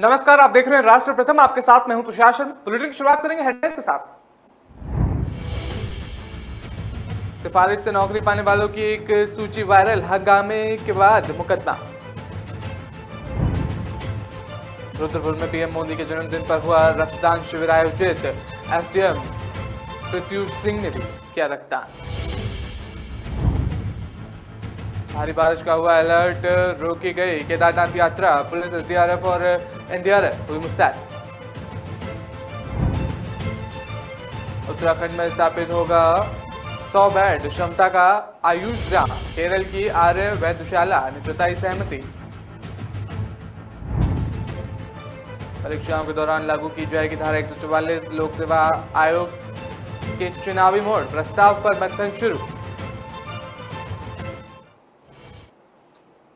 नमस्कार, आप देख रहे हैं राष्ट्र प्रथम। आपके साथ मैं हूं तुषार शर्मा। बुलेटिन की शुरुआत करेंगे हेडलाइंस के साथ। सिफारिश से नौकरी पाने वालों की एक सूची वायरल, हंगामे के बाद मुकदमा। रुद्रपुर में पीएम मोदी के जन्मदिन पर हुआ रक्तदान शिविर आयोजित। एसडीएम प्रत्युष सिंह ने भी किया रक्तदान। भारी बारिश का हुआ अलर्ट, रोकी गई केदारनाथ यात्रा। पुलिस, एसडीआरएफ और एनडीआरएफ हुई मुस्तैद। उत्तराखंड में स्थापित होगा 100 बेड क्षमता का आयुष ग्राम। केरल की आर्य वैद्यशाला ने जताई सहमति। परीक्षाओं के दौरान लागू की जाएगी धारा 144। लोक सेवा आयोग के चुनावी मोड़ प्रस्ताव पर मंथन शुरू।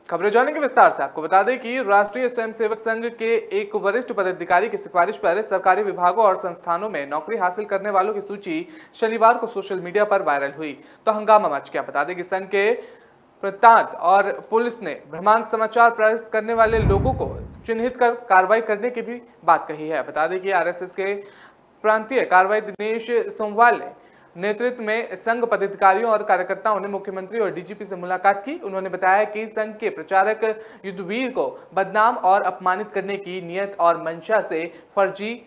खबरें जाने के विस्तार से। आपको बता दें कि राष्ट्रीय स्वयंसेवक संघ के एक वरिष्ठ पदाधिकारी की सिफारिश पर सरकारी विभागों और संस्थानों में नौकरी हासिल करने वालों की सूची शनिवार को सोशल मीडिया पर वायरल हुई तो हंगामा मच गया। बता दें कि संघ के प्रांत और पुलिस ने भ्रामक समाचार प्रसारित करने वाले लोगों को चिन्हित कर कार्रवाई करने की भी बात कही है। बता दें कि आरएसएस के प्रांतीय कार्रवाई दिनेश सोमवाल ने नेतृत्व में संघ पदाधिकारियों और कार्यकर्ताओं ने मुख्यमंत्री और डीजीपी से मुलाकात की। उन्होंने बताया कि संघ के प्रचारक युद्धवीर को बदनाम और अपमानित करने की नियत और मंशा से फर्जी,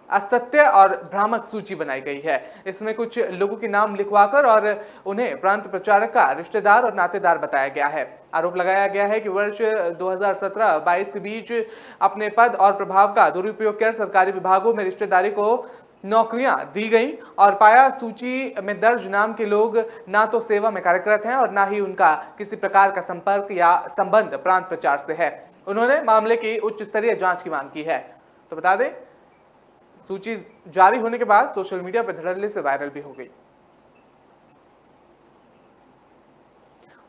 असत्य और भ्रामक सूची बनाई गई है। इसमें कुछ लोगों के नाम लिखवाकर और उन्हें प्रांत प्रचारक का रिश्तेदार और नातेदार बताया गया है। आरोप लगाया गया है कि वर्ष 2017-22 के बीच अपने पद और प्रभाव का दुरुपयोग कर सरकारी विभागों में रिश्तेदारी को नौकरियां दी गई और पाया सूची में दर्ज नाम के लोग ना तो सेवा में कार्यरत हैं और ना ही उनका किसी प्रकार का संपर्क या संबंध प्रांत प्रचार से है। उन्होंने मामले की उच्च स्तरीय जांच की मांग की है। तो बता दें, सूची जारी होने के बाद सोशल मीडिया पर धड़ल्ले से वायरल भी हो गई।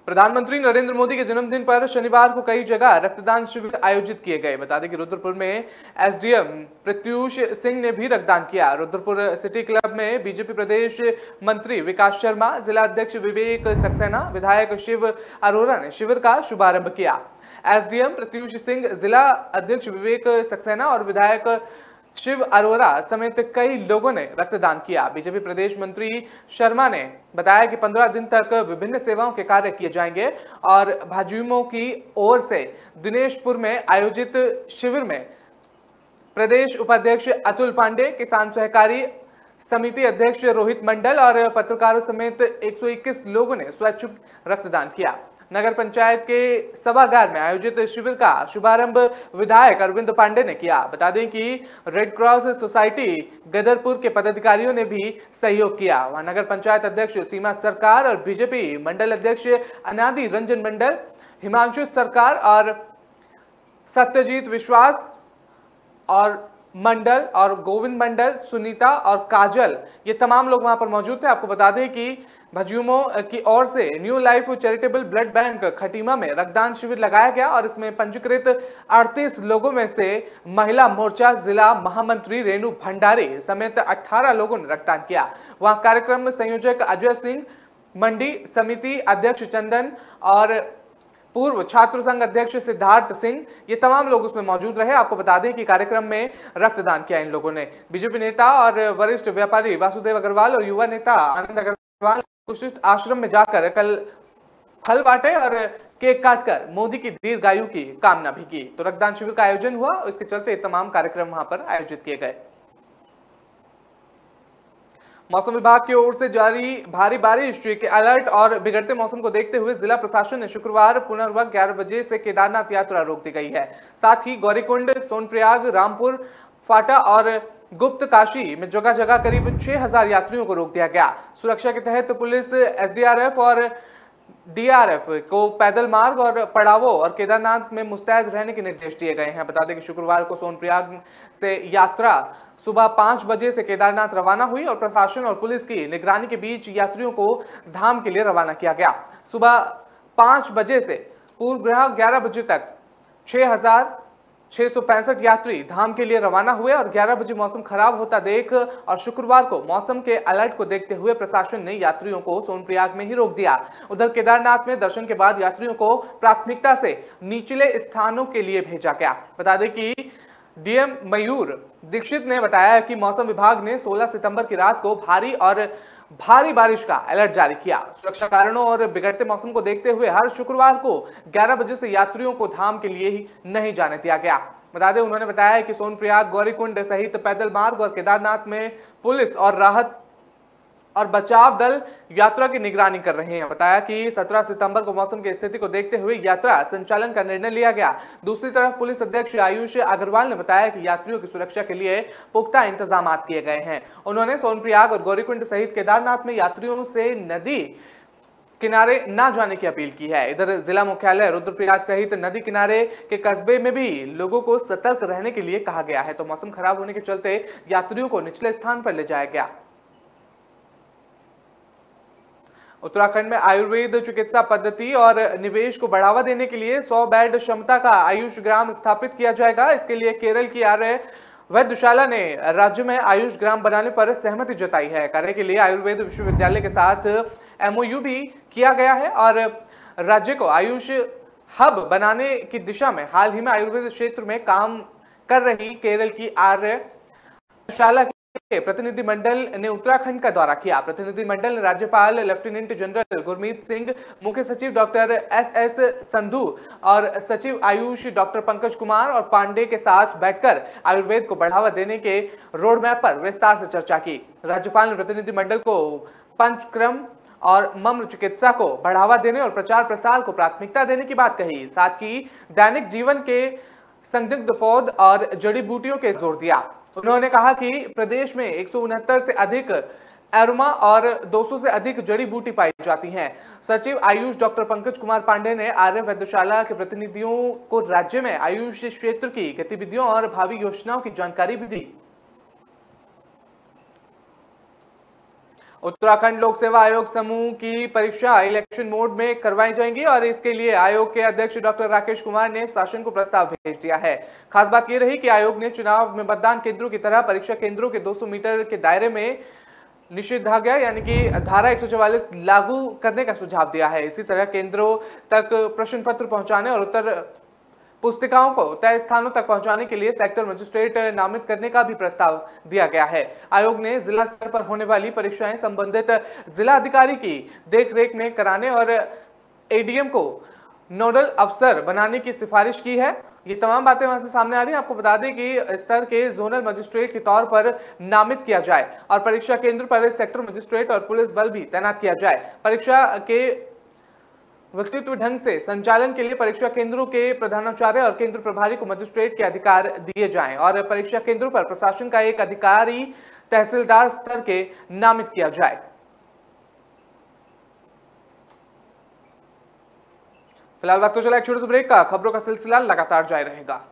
प्रधानमंत्री नरेंद्र मोदी के जन्मदिन पर शनिवार को कई जगह रक्तदान शिविर आयोजित किए गए। बता दें कि रुद्रपुर में एसडीएम प्रत्युष सिंह ने भी रक्तदान किया। रुद्रपुर सिटी क्लब में बीजेपी प्रदेश मंत्री विकास शर्मा, जिला अध्यक्ष विवेक सक्सेना, विधायक शिव अरोरा ने शिविर का शुभारंभ किया। एसडीएम प्रत्युष सिंह, जिला अध्यक्ष विवेक सक्सेना और विधायक शिव अरोरा समेत कई लोगों ने रक्तदान किया। बीजेपी प्रदेश मंत्री शर्मा ने बताया कि 15 दिन तक विभिन्न सेवाओं के कार्य किए जाएंगे और भाजयुमो की ओर से दिनेशपुर में आयोजित शिविर में प्रदेश उपाध्यक्ष अतुल पांडे, किसान सहकारी समिति अध्यक्ष रोहित मंडल और पत्रकारों समेत 121 लोगों ने स्वैच्छिक रक्तदान किया। नगर पंचायत के सभागार में आयोजित शिविर का शुभारंभ विधायक अरविंद पांडे ने किया। बता दें कि रेड क्रॉस सोसाइटी गदरपुर के पदाधिकारियों ने भी सहयोग किया। वहां नगर पंचायत अध्यक्ष सीमा सरकार और बीजेपी मंडल अध्यक्ष अनादि रंजन मंडल, हिमांशु सरकार और सत्यजीत विश्वास और मंडल और गोविंद मंडल, सुनीता और काजल, ये तमाम लोग वहां पर मौजूद थे। आपको बता दें कि भाजयुमो की ओर से new life charitable blood bank Khatima में रक्तदान शिविर लगाया गया और इसमें पंजीकृत 38 लोगों में से महिला मोर्चा जिला महामंत्री रेणु भंडारी समेत 18 लोगों ने रक्तदान किया। वहां कार्यक्रम में संयोजक अजय सिंह, मंडी समिति अध्यक्ष चंदन और पूर्व छात्र संघ अध्यक्ष सिद्धार्थ सिंह, ये तमाम लोग उसमें मौजूद रहे। आपको बता दें कि कार्यक्रम में रक्तदान किया इन लोगों ने। बीजेपी नेता और वरिष्ठ व्यापारी वासुदेव अग्रवाल और युवा नेता आनंद अग्रवाल कुशिष्ट आश्रम में जाकर कल फल बांटे और केक काटकर मोदी की दीर्घायु की कामना भी की। तो रक्तदान शिविर का आयोजन हुआ, इसके चलते तमाम कार्यक्रम वहां पर आयोजित किए गए। मौसम विभाग की ओर से जारी भारी बारिश के अलर्ट और बिगड़ते मौसम को देखते हुए जिला प्रशासन ने शुक्रवार पुनर्वत 11 बजे से केदारनाथ यात्रा रोक दी गई है। साथ ही गौरीकुंड, सोनप्रयाग, रामपुर, फाटा और गुप्त काशी में जगह जगह करीब 6000 यात्रियों को रोक दिया गया। सुरक्षा के तहत पुलिस, एसडीआरएफ और डीआरएफ को पैदल मार्ग और पड़ावों और केदारनाथ में मुस्तैद रहने के निर्देश दिए गए हैं। बता दें कि शुक्रवार को सोनप्रयाग से यात्रा सुबह 5 बजे से केदारनाथ रवाना हुई और प्रशासन और पुलिस की निगरानी के बीच यात्रियों को धाम के लिए रवाना किया गया। सुबह 5 बजे से पूर्व 11 बजे तक 6,665 यात्री धाम के लिए रवाना हुए और 11 बजे मौसम खराब होता देख और शुक्रवार को मौसम के अलर्ट को देखते हुए प्रशासन ने यात्रियों को सोनप्रयाग में ही रोक दिया। उधर केदारनाथ में दर्शन के बाद यात्रियों को प्राथमिकता से निचले स्थानों के लिए भेजा गया। बता दें कि डीएम मयूर दीक्षित ने बताया कि मौसम विभाग ने 16 सितंबर की रात को भारी बारिश का अलर्ट जारी किया। सुरक्षा कारणों और बिगड़ते मौसम को देखते हुए हर शुक्रवार को 11 बजे से यात्रियों को धाम के लिए ही नहीं जाने दिया गया। बता दें, उन्होंने बताया कि सोनप्रयाग, गौरीकुंड सहित पैदल मार्ग और केदारनाथ में पुलिस और राहत और बचाव दल यात्रा की निगरानी कर रहे हैं। बताया कि 17 सितंबर को मौसम की स्थिति को देखते हुए यात्रा संचालन का निर्णय लिया गया। दूसरी तरफ पुलिस अध्यक्ष आयुष अग्रवाल ने बताया कि यात्रियों की सुरक्षा के लिए पुख्ता इंतजाम किए गए हैं। उन्होंने सोनप्रयाग और गौरीकुंड सहित केदारनाथ में यात्रियों से नदी किनारे ना जाने की अपील की है। इधर जिला मुख्यालय रुद्रप्रयाग सहित नदी किनारे के कस्बे में भी लोगों को सतर्क रहने के लिए कहा गया है। तो मौसम खराब होने के चलते यात्रियों को निचले स्थान पर ले जाया गया। उत्तराखंड में आयुर्वेद चिकित्सा पद्धति और निवेश को बढ़ावा देने के लिए 100 बेड क्षमता का आयुष ग्राम स्थापित किया जाएगा। इसके लिए केरल की आर्य वैद्यशाला ने राज्य में आयुष ग्राम बनाने पर सहमति जताई है। कार्य के लिए आयुर्वेद विश्वविद्यालय के साथ एमओयू भी किया गया है और राज्य को आयुष हब बनाने की दिशा में हाल ही में आयुर्वेद क्षेत्र में काम कर रही केरल की आर्य वैद्यशाला के प्रतिनिधिमंडल ने उत्तराखंड का दौरा किया। प्रतिनिधिमंडल ने राज्यपाल लेफ्टिनेंट जनरल गुरमीत सिंह, मुख्य सचिव डॉक्टर एस संधू और सचिव आयुष डॉक्टर पंकज कुमार और पांडे के साथ बैठकर आयुर्वेद को बढ़ावा देने के रोड मैप पर विस्तार से चर्चा की। राज्यपाल ने प्रतिनिधिमंडल को पंचक्रम और मम्र चिकित्सा को बढ़ावा देने और प्रचार प्रसार को प्राथमिकता देने की बात कही। साथ ही दैनिक जीवन के संदिग्ध पौध और जड़ी बूटियों के जोर दिया। उन्होंने कहा कि प्रदेश में 169 से अधिक एरोमा और 200 से अधिक जड़ी बूटी पाई जाती हैं। सचिव आयुष डॉक्टर पंकज कुमार पांडे ने आर्य वैद्यशाला के प्रतिनिधियों को राज्य में आयुष क्षेत्र की गतिविधियों और भावी योजनाओं की जानकारी भी दी। उत्तराखंड लोक सेवा आयोग समूह की परीक्षा इलेक्शन मोड में करवाई जाएंगी और इसके लिए आयोग के अध्यक्ष डॉक्टर राकेश कुमार ने शासन को प्रस्ताव भेज दिया है। खास बात यह रही कि आयोग ने चुनाव में मतदान केंद्रों की तरह परीक्षा केंद्रों के 200 मीटर के दायरे में निषेधाज्ञा यानी कि धारा 144 लागू करने का सुझाव दिया है। इसी तरह केंद्रों तक प्रश्न पत्र पहुंचाने और उत्तर पुस्तिकाओं को तय स्थानों तक पहुंचाने के लिए सेक्टर मजिस्ट्रेट नामित करने का भी प्रस्ताव दिया गया है। आयोग ने जिला स्तर पर होने वाली परीक्षाएं संबंधित जिला अधिकारी की देखरेख में कराने और एडीएम को नोडल अफसर बनाने की सिफारिश की है। ये तमाम बातें वहां से सामने आ रही हैं। आपको बता दें कि स्तर के जोनल मजिस्ट्रेट के तौर पर नामित किया जाए और परीक्षा केंद्र पर सेक्टर मजिस्ट्रेट और पुलिस बल भी तैनात किया जाए। परीक्षा के व्यक्तित्व ढंग से संचालन के लिए परीक्षा केंद्रों के प्रधानाचार्य और केंद्र प्रभारी को मजिस्ट्रेट के अधिकार दिए जाएं और परीक्षा केंद्रों पर प्रशासन का एक अधिकारी तहसीलदार स्तर के नामित किया जाए। फिलहाल वक्त तो चला एक छोटे से ब्रेक का। खबरों का सिलसिला लगातार जारी रहेगा।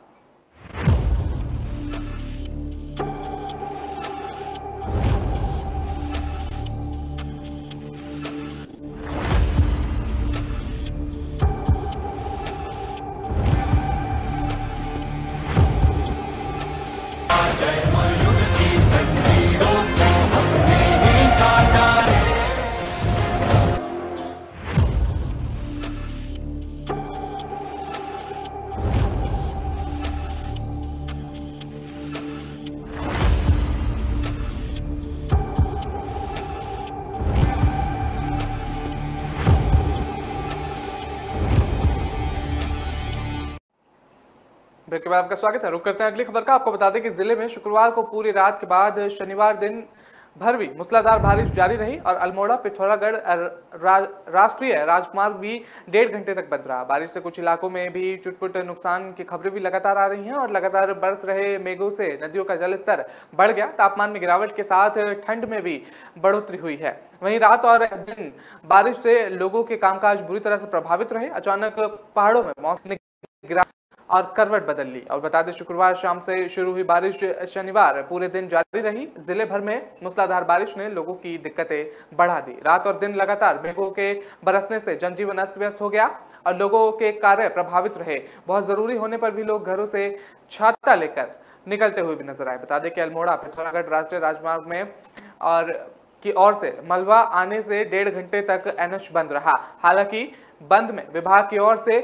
ब्रेक के बाद आपका स्वागत है। रुक करते हैं अगली खबर का। आपको बता दें कि जिले में शुक्रवार को पूरी रात के बाद शनिवार दिन भर भी मूसलाधार बारिश जारी रही और अल्मोड़ा पिथौरागढ़ राष्ट्रीय राजमार्ग भी 1.5 घंटे तक बंद रहा। बारिश से कुछ इलाकों में भी चुटपुट नुकसान की खबरें भी लगातार आ रही हैं और लगातार बरस रहे मेघों से नदियों का जलस्तर बढ़ गया। तापमान में गिरावट के साथ ठंड में भी बढ़ोतरी हुई है। वहीं रात और दिन बारिश से लोगों के कामकाज बुरी तरह से प्रभावित रहे। अचानक पहाड़ों में मौसम ने गिरावट और करवट बदल ली। और बता दें, शुक्रवार शाम से शुरू हुई बारिश शनिवार पूरे दिन जारी रही। जिले भर में मूसलाधार बारिश ने लोगों की दिक्कतें बढ़ा दी। रात और दिन लगातार मेघों के बरसने से जनजीवन अस्त व्यस्त हो गया और लोगों के कार्य प्रभावित रहे। बहुत जरूरी होने पर भी लोग घरों से छाता लेकर निकलते हुए भी नजर आए। बता दें कि अल्मोड़ा पिथौरागढ़ राष्ट्रीय राजमार्ग में और की ओर से मलबा आने से 1.5 घंटे तक एनएच बंद रहा। हालांकि बंद में विभाग की ओर से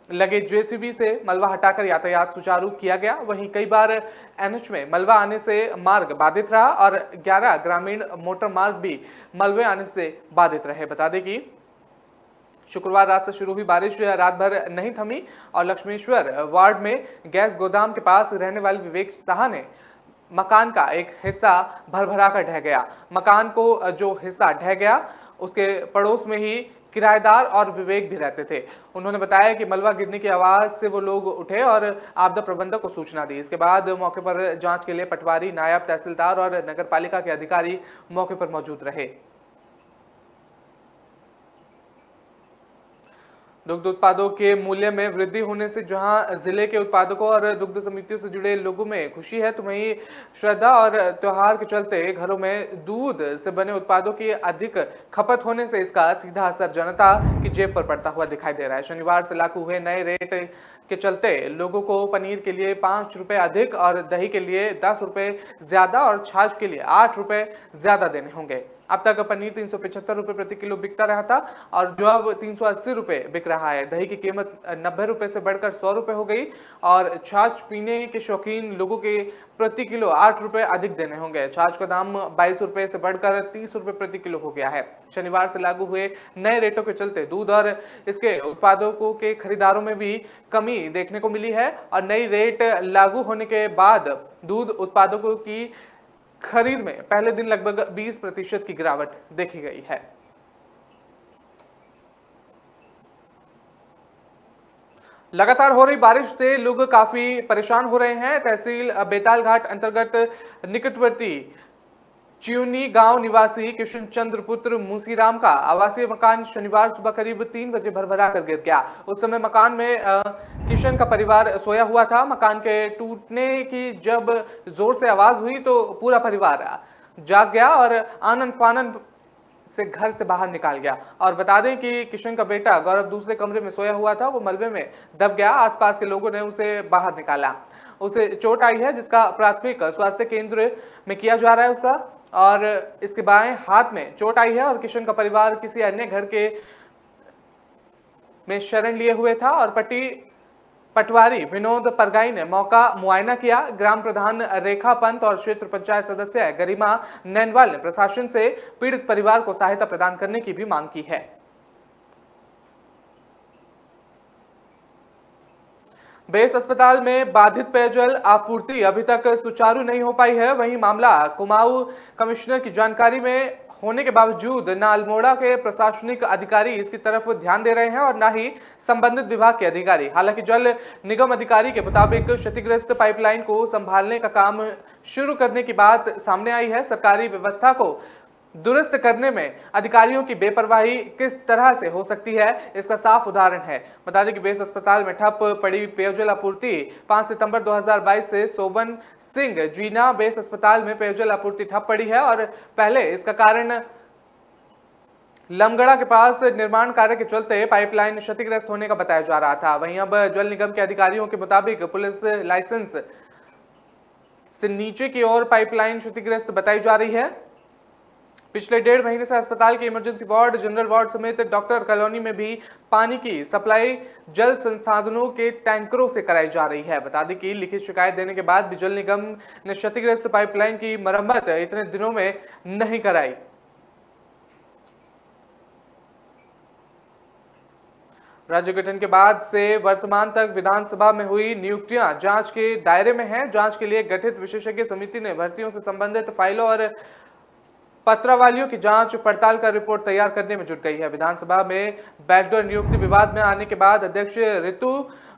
लगे जेसीबी से मलबा हटाकर यातायात सुचारू किया गया। वहीं कई बार एनएच में मलबा आने से मार्ग बाधित रहा और 11 ग्रामीण मोटर मार्ग भी मलबे आने से बाधित रहे। बता दें कि शुक्रवार रात से शुरू हुई बारिश रात भर नहीं थमी और लक्ष्मेश्वर वार्ड में गैस गोदाम के पास रहने वाले विवेक साहा ने मकान का एक हिस्सा भरभरा कर ढह गया। मकान को जो हिस्सा ढह गया उसके पड़ोस में ही किराएदार और विवेक भी रहते थे। उन्होंने बताया कि मलबा गिरने की आवाज से वो लोग उठे और आपदा प्रबंधक को सूचना दी। इसके बाद मौके पर जांच के लिए पटवारी, नायब तहसीलदार और नगरपालिका के अधिकारी मौके पर मौजूद रहे। दुग्ध उत्पादों के मूल्य में वृद्धि होने से जहां जिले के उत्पादकों और दुग्ध समितियों से जुड़े लोगों में खुशी है, तो वहीं श्रद्धा और त्योहार के चलते घरों में दूध से बने उत्पादों की अधिक खपत होने से इसका सीधा असर जनता की जेब पर पड़ता हुआ दिखाई दे रहा है। शनिवार से लागू हुए नए रेट के चलते लोगों को पनीर के लिए 5 रुपए अधिक और दही के लिए 10 रुपए ज्यादा और छाछ के लिए 8 रुपए ज्यादा देने होंगे। अब तक पनीर 375 रुपए प्रति किलो बिकता रहा था और जो अब 380 रुपए बिक रहा है। दही की कीमत 90 रुपए से बढ़कर 100 रुपए हो गई और छाछ पीने के शौकीन लोगों के प्रति किलो 8 रुपए अधिक देने होंगे। छाछ का दाम 22 रुपए से बढ़कर 30 रुपए प्रति किलो हो गया है। शनिवार से लागू हुए नए रेटों के चलते दूध और इसके उत्पादकों के खरीदारों में भी कमी देखने को मिली है और नई रेट लागू होने के बाद दूध उत्पादकों की खरीद में पहले दिन लगभग 20% की गिरावट देखी गई है। लगातार हो रही बारिश से लोग काफी परेशान हो रहे हैं। तहसील बेतालघाट अंतर्गत निकटवर्ती चियूनी गांव निवासी किशन चंद्र पुत्र मूसीराम का आवासीय मकान शनिवार सुबह करीब 3 बजे भरभरा कर गिर गया। उस समय मकान में किशन का परिवार सोया हुआ था। मकान के टूटने की जब जोर से आवाज हुई तो पूरा परिवार जाग गया और आनन फानन से घर से बाहर निकाल गया। और बता दें कि किशन का बेटा गौरव दूसरे कमरे में सोया हुआ था, वो मलबे में दब गया। आसपास के लोगों ने उसे बाहर निकाला। उसे चोट आई है जिसका प्राथमिक स्वास्थ्य केंद्र में किया जा रहा है उसका, और इसके बाएं हाथ में चोट आई है और किशन का परिवार किसी अन्य घर के में शरण लिए हुए था और पटवारी विनोद परगाई ने मौका मुआयना किया। ग्राम प्रधान रेखा पंत और क्षेत्र पंचायत सदस्य गरिमा नैनवाल ने प्रशासन से पीड़ित परिवार को सहायता प्रदान करने की भी मांग की है। बेस अस्पताल में बाधित पेयजल आपूर्ति अभी तक सुचारू नहीं हो पाई है। वहीं मामला कुमाऊं कमिश्नर की जानकारी में होने के बावजूद न अल्मोड़ा के प्रशासनिक अधिकारी इसकी तरफ ध्यान दे रहे हैं और न ही संबंधित विभाग के अधिकारी। हालांकि जल निगम अधिकारी के मुताबिक क्षतिग्रस्त पाइपलाइन को संभालने का काम शुरू करने की बात सामने आई है। सरकारी व्यवस्था को दुरुस्त करने में अधिकारियों की बेपरवाही किस तरह से हो सकती है, इसका साफ उदाहरण है। बता दें कि बेस अस्पताल में ठप पड़ी पेयजल आपूर्ति 5 सितंबर 2022 से सोबन सिंह जीना बेस अस्पताल में पेयजल आपूर्ति ठप पड़ी है और पहले इसका कारण लमगड़ा के पास निर्माण कार्य के चलते पाइपलाइन क्षतिग्रस्त होने का बताया जा रहा था। वहीं अब जल निगम के अधिकारियों के मुताबिक पुलिस लाइसेंस से नीचे की ओर पाइपलाइन क्षतिग्रस्त बताई जा रही है। पिछले 1.5 महीने से अस्पताल के इमरजेंसी वार्ड, जनरल वार्ड समेत डॉक्टर कॉलोनी में भी पानी की सप्लाई जल संसाधनों के टैंकरों से कराई जा रही है। बता दें कि लिखित शिकायत देने के बाद भी जल निगम ने क्षतिग्रस्त पाइपलाइन की मरम्मत इतने दिनों में नहीं कराई। राज्य गठन के बाद से वर्तमान तक विधानसभा में हुई नियुक्तियां जांच के दायरे में हैं। जांच के लिए गठित विशेषज्ञ समिति ने भर्तियों से संबंधित फाइलों और पत्रावलियों की जांच पड़ताल कर रिपोर्ट तैयार करने में जुट गई है। विधानसभा में बैकडोर नियुक्ति विवाद में आने के बाद अध्यक्ष ऋतु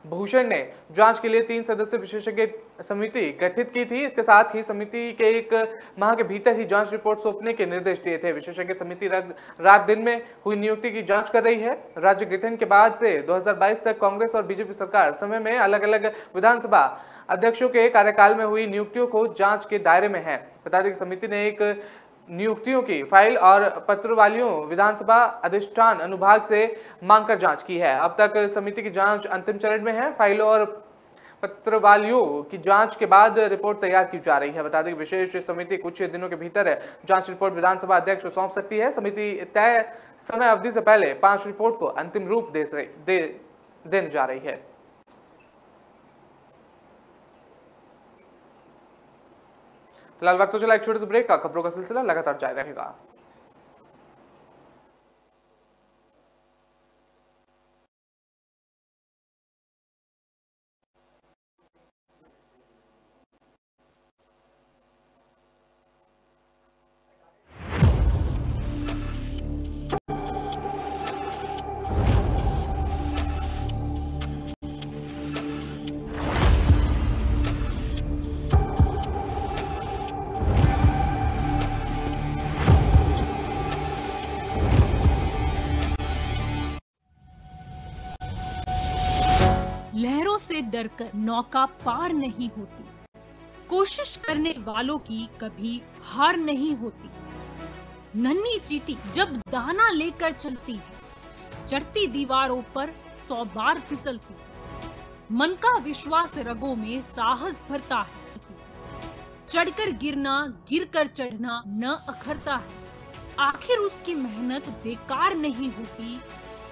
भूषण ने जांच के लिए 3 सदस्यीय विशेषज्ञ समिति गठित की थी। इसके साथ ही समिति के 1 माह के भीतर ही जांच रिपोर्ट सौंपने के निर्देश दिए थे। विशेषज्ञ समिति रात दिन में हुई नियुक्ति की जांच कर रही है। राज्य गठन के बाद से 2022 तक कांग्रेस और बीजेपी सरकार समय में अलग अलग विधानसभा अध्यक्षों के कार्यकाल में हुई नियुक्तियों को जांच के दायरे में है। बता दें कि समिति ने एक नियुक्तियों की फाइल और पत्रवालियों विधानसभा अधिष्ठान अनुभाग से मांगकर जांच की है। अब तक समिति की जांच अंतिम चरण में है। फाइलों और पत्रवालियों की जांच के बाद रिपोर्ट तैयार की जा रही है। बता दें कि विशेष समिति कुछ दिनों के भीतर जांच रिपोर्ट विधानसभा अध्यक्ष को सौंप सकती है। समिति तय समय अवधि से पहले 5 रिपोर्ट को अंतिम रूप देने जा रही है। फिलहाल वक्त तो चला एक छोटे से ब्रेक का, खबरों का सिलसिला लगातार जारी रहेगा। लहरों से डरकर नौका पार नहीं होती, कोशिश करने वालों की कभी हार नहीं होती। नन्ही चींटी जब दाना लेकर चलती है, चढ़ती दीवारों पर 100 बार फिसलती है। मन का विश्वास रगों में साहस भरता है, चढ़कर गिरना गिरकर चढ़ना न अखरता है। आखिर उसकी मेहनत बेकार नहीं होती,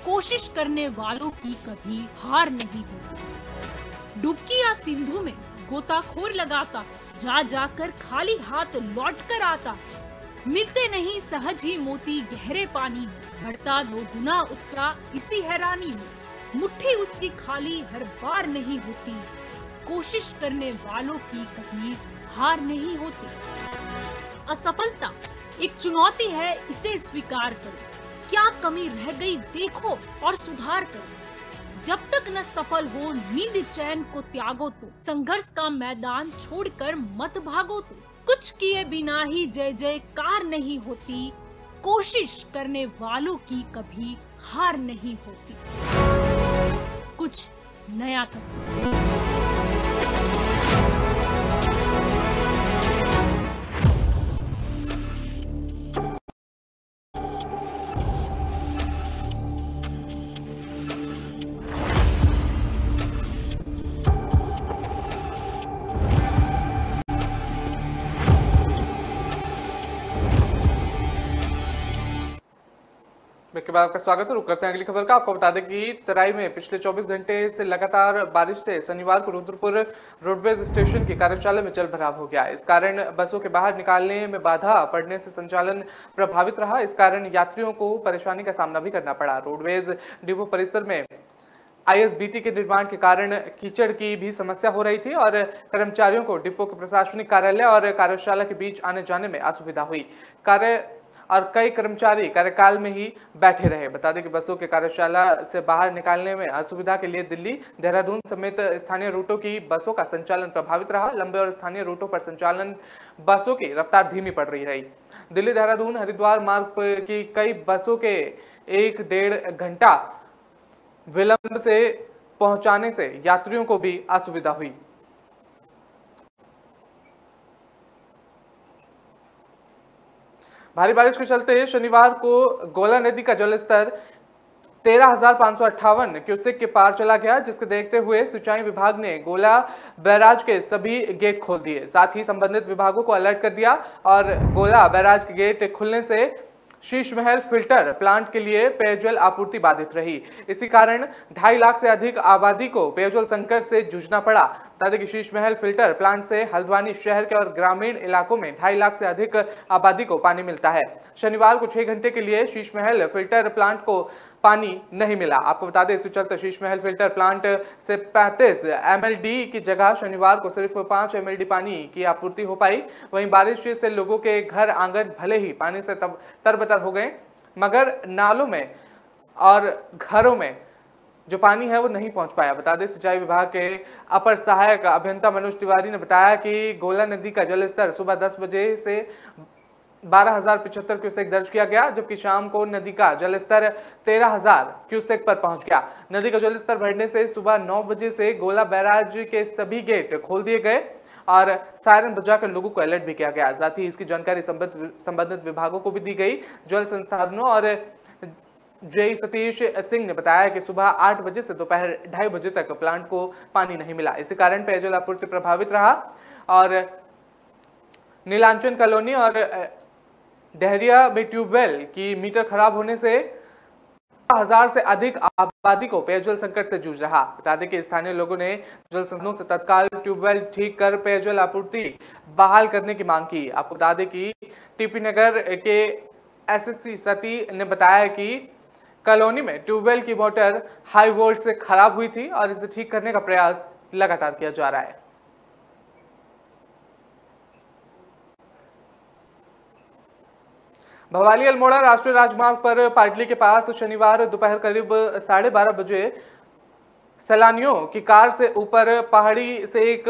कोशिश करने वालों की कभी हार नहीं होती। डुबकी या सिंधु में गोताखोर लगाता, जा जाकर खाली हाथ लौट कर आता। मिलते नहीं सहज ही मोती गहरे पानी में, बढ़ता 2 गुना उत्साह इसी हैरानी में। मुट्ठी उसकी खाली हर बार नहीं होती, कोशिश करने वालों की कभी हार नहीं होती। असफलता एक चुनौती है, इसे स्वीकार करो। क्या कमी रह गई देखो और सुधार करो। जब तक न सफल हो नींद चैन को त्यागो तो, संघर्ष का मैदान छोड़कर मत भागो तो। कुछ किए बिना ही जय जयकार नहीं होती, कोशिश करने वालों की कभी हार नहीं होती। कुछ नया करो। के बाद आपका स्वागत है। रुक करते हैं अगली खबर का। आपको बता दें कि तराई में पिछले 24 घंटे से लगातार बारिश से शनिवार को रुद्रपुर रोडवेज स्टेशन की कार्यशाला में जल भराव हो गया। इस कारण बसों के बाहर निकालने में बाधा पड़ने से संचालन प्रभावित रहा। इस कारण यात्रियों को परेशानी का सामना भी करना पड़ा। रोडवेज डिपो परिसर में ISBT के निर्माण के कारण कीचड़ की भी समस्या हो रही थी और कर्मचारियों को डिपो के प्रशासनिक कार्यालय और कार्यशाला के बीच आने जाने में असुविधा हुई। और कई कर्मचारी कार्यकाल में ही बैठे रहे। बता दें कि बसों के कार्यशाला से बाहर निकालने में असुविधा के लिए दिल्ली, देहरादून समेत स्थानीय रूटों की बसों का संचालन प्रभावित रहा। लंबे और स्थानीय रूटों पर संचालन बसों की रफ्तार धीमी पड़ रही। दिल्ली देहरादून हरिद्वार मार्ग की कई बसों के 1-1.5 घंटा विलंब से पहुंचाने से यात्रियों को भी असुविधा हुई। भारी बारिश के चलते शनिवार को गोला नदी का जलस्तर 13,558 क्यूसेक के पार चला गया, जिसके देखते हुए सिंचाई विभाग ने गोला बैराज के सभी गेट खोल दिए। साथ ही संबंधित विभागों को अलर्ट कर दिया और गोला बैराज के गेट खुलने से शीश महल फिल्टर प्लांट के लिए पेयजल आपूर्ति बाधित रही। इसी कारण 2.5 लाख से अधिक आबादी को पेयजल संकट से जूझना पड़ा। बता दें कि शीश महल फिल्टर प्लांट से हल्द्वानी शहर के और ग्रामीण इलाकों में 2.5 लाख से अधिक आबादी को पानी मिलता है। शनिवार को 6 घंटे के लिए शीश महल फिल्टर प्लांट को पानी नहीं मिला। आपको बता दें इसके चलते शीश महल फिल्टर प्लांट से 35 MLD की जगह शनिवार को सिर्फ 5 MLD पानी की आपूर्ति हो पाई। वहीं बारिश से लोगों के घर आंगन भले ही पानी से तरबतर हो गए, मगर नालों में और घरों में जो पानी है वो नहीं पहुंच पाया। बता दें सिंचाई विभाग के अपर सहायक अभियंता मनोज तिवारी ने बताया कि गोला नदी का जलस्तर सुबह 10 बजे से 12,075 क्यूसेक दर्ज किया गया, जबकि शाम को नदी का जलस्तर 13,000 क्यूसेक पर पहुंच गया। नदी का जलस्तर बढ़ने से सुबह 9 बजे से गोला बैराज के सभी गेट खोल दिए गए और सायरन बजाकर लोगों को अलर्ट भी किया गया। साथ ही इसकी जानकारी संबंधित विभागों को भी दी गई। जल संसाधनों और जेई सतीश सिंह ने बताया कि सुबह 8 बजे से दोपहर 2:30 बजे तक प्लांट को पानी नहीं मिला। इसी कारण पेयजल आपूर्ति प्रभावित रहा और नीलांचन कॉलोनी और डहरिया में ट्यूबवेल की मीटर खराब होने से 16,000 से अधिक आबादी को पेयजल संकट से जूझ रहा। बता दें कि स्थानीय लोगों ने जल संस्थानों से तत्काल ट्यूबवेल ठीक कर पेयजल आपूर्ति बहाल करने की मांग की। आपको बता दें कि टीपी नगर के एसएससी सती ने बताया कि कॉलोनी में ट्यूबवेल की मोटर हाई वोल्ट से खराब हुई थी और इसे ठीक करने का प्रयास लगातार किया जा रहा है। भवाली अल्मोड़ा राष्ट्रीय राजमार्ग पर पाटली के पास शनिवार दोपहर करीब 12:30 बजे सैलानियों की कार से ऊपर पहाड़ी से एक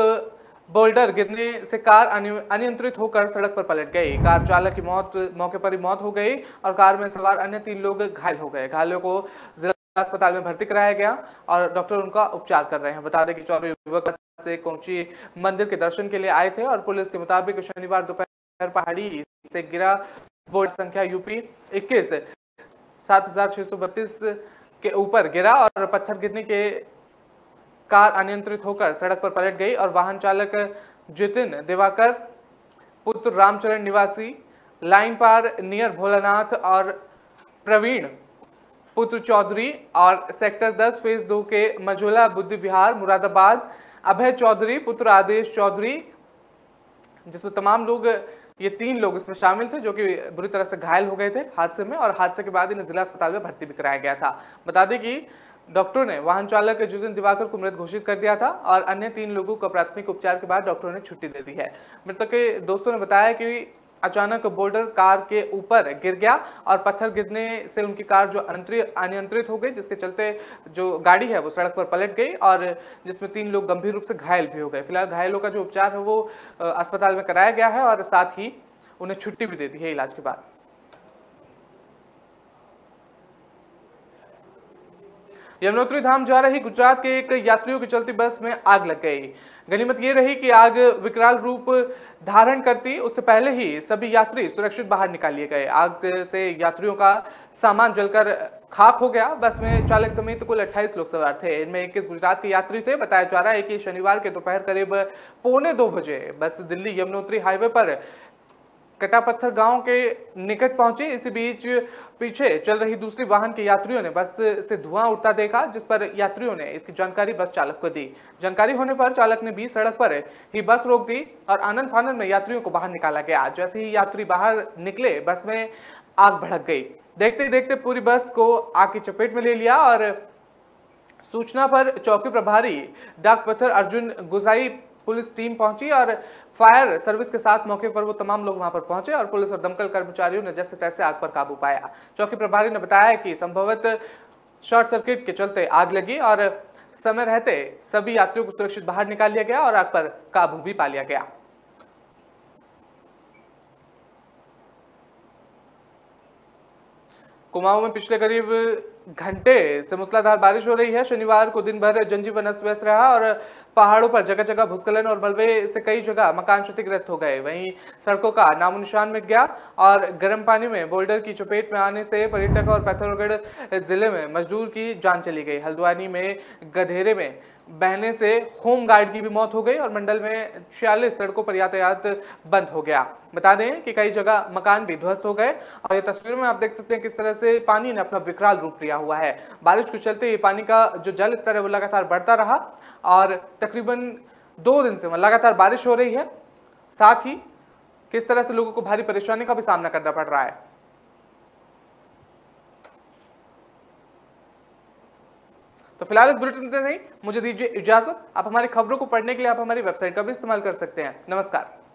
बोल्डर गिरने से कार अनियंत्रित होकर सड़क पर पलट गई। कार चालक की मौके पर ही मौत हो गई और कार में सवार अन्य 3 लोग घायल हो गए। घायलों को जिला अस्पताल में भर्ती कराया गया और डॉक्टर उनका उपचार कर रहे हैं। बता दें कि 4 युवक से कोंची मंदिर के दर्शन के लिए आए थे और पुलिस के मुताबिक शनिवार दोपहर पहाड़ी से गिरा बोर्ड संख्या यूपी 21 7632 के ऊपर गिरा और पत्थर गिरने के कार अनियंत्रित होकर सड़क पर पलट गई और वाहन चालक जितिन दिवाकर पुत्र रामचरण निवासी लाइन पार नियर भोलानाथ और प्रवीण पुत्र चौधरी और सेक्टर 10 फेज 2 के मझोला बुद्धि विहार मुरादाबाद अभय चौधरी पुत्र आदेश चौधरी, जिसमें तमाम लोग ये 3 लोग इसमें शामिल थे जो कि बुरी तरह से घायल हो गए थे हादसे में और हादसे के बाद इन्हें जिला अस्पताल में भर्ती भी कराया गया था। बता दें कि डॉक्टरों ने वाहन चालक जितिन दिवाकर को मृत घोषित कर दिया था और अन्य 3 लोगों को प्राथमिक उपचार के बाद डॉक्टरों ने छुट्टी दे दी है। मृतक के दोस्तों ने बताया कि अचानक बोल्डर कार के ऊपर गिर गया और पत्थर गिरने से उनकी कार जो अनियंत्रित हो गई, जिसके चलते जो गाड़ी है वो सड़क पर पलट गई और जिसमें 3 लोग गंभीर रूप से घायल भी हो गए। फिलहाल घायलों का जो उपचार है वो अस्पताल में कराया गया है और साथ ही उन्हें छुट्टी भी दे दी है इलाज के बाद। यमुनोत्री धाम जा रही गुजरात के एक यात्रियों की चलती बस में आग लग गई। गनीमत ये रही कि आग विकराल रूप धारण करती उससे पहले ही सभी यात्री सुरक्षित बाहर निकाल लिए गए। आग से यात्रियों का सामान जलकर खाक हो गया। बस में चालक समेत कुल 28 लोग सवार थे। इनमें 21 गुजरात के यात्री थे। बताया जा रहा है कि शनिवार के दोपहर करीब 1:45 बजे बस दिल्ली यमुनोत्री हाईवे पर कटापत्थर गांव के निकट पहुंची। इसी बीच पीछे चल रही दूसरी वाहन के यात्रियों ने बस से धुआं उठता देखा, जिस पर यात्रियों ने इसकी जानकारी बस चालक को दी। जानकारी होने पर चालक ने बीच सड़क पर ही बस रोक दी और आनन फानन में यात्रियों को बाहर निकाला गया। जैसे ही यात्री बाहर निकले बस में आग भड़क गई। देखते ही देखते पूरी बस को आग की चपेट में ले लिया और सूचना पर चौकी प्रभारी डाक पत्थर अर्जुन गुसाई पुलिस टीम पहुंची और फायर सर्विस के साथ मौके पर वो तमाम लोग वहां पर पहुंचे और पुलिस और दमकल कर्मचारियों ने जैसे तैसे आग पर काबू पाया। चौकी प्रभारी ने बताया कि संभवतः शॉर्ट सर्किट के चलते आग लगी और समय रहते सभी यात्रियों को सुरक्षित बाहर निकाल लिया गया और आग पर काबू भी पा लिया गया। कुमाऊं में पिछले करीब घंटे से मूसलाधार बारिश हो रही है। शनिवार को दिन भर जनजीवन अस्त व्यस्त रहा और पहाड़ों पर जगह जगह भूस्खलन और मलबे से कई जगह मकान क्षतिग्रस्त हो गए। वहीं सड़कों का नामो निशान मिट गया और गर्म पानी में बोल्डर की चपेट में आने से पर्यटक और पिथौरागढ़ जिले में मजदूर की जान चली गई। हल्द्वानी में गधेरे में बहने से होम गार्ड की भी मौत हो गई और मंडल में 46 सड़कों पर यातायात बंद हो गया। बता दें कि कई जगह मकान भी ध्वस्त हो गए और ये तस्वीरों में आप देख सकते हैं किस तरह से पानी ने अपना विकराल रूप लिया हुआ है। बारिश के चलते ये पानी का जो जल स्तर है वो लगातार बढ़ता रहा और तकरीबन 2 दिन से लगातार बारिश हो रही है। साथ ही किस तरह से लोगों को भारी परेशानी का भी सामना करना पड़ रहा है। तो फिलहाल इस बुलेटिन में नहीं, मुझे दीजिए इजाजत। आप हमारी खबरों को पढ़ने के लिए आप हमारी वेबसाइट का भी इस्तेमाल कर सकते हैं। नमस्कार।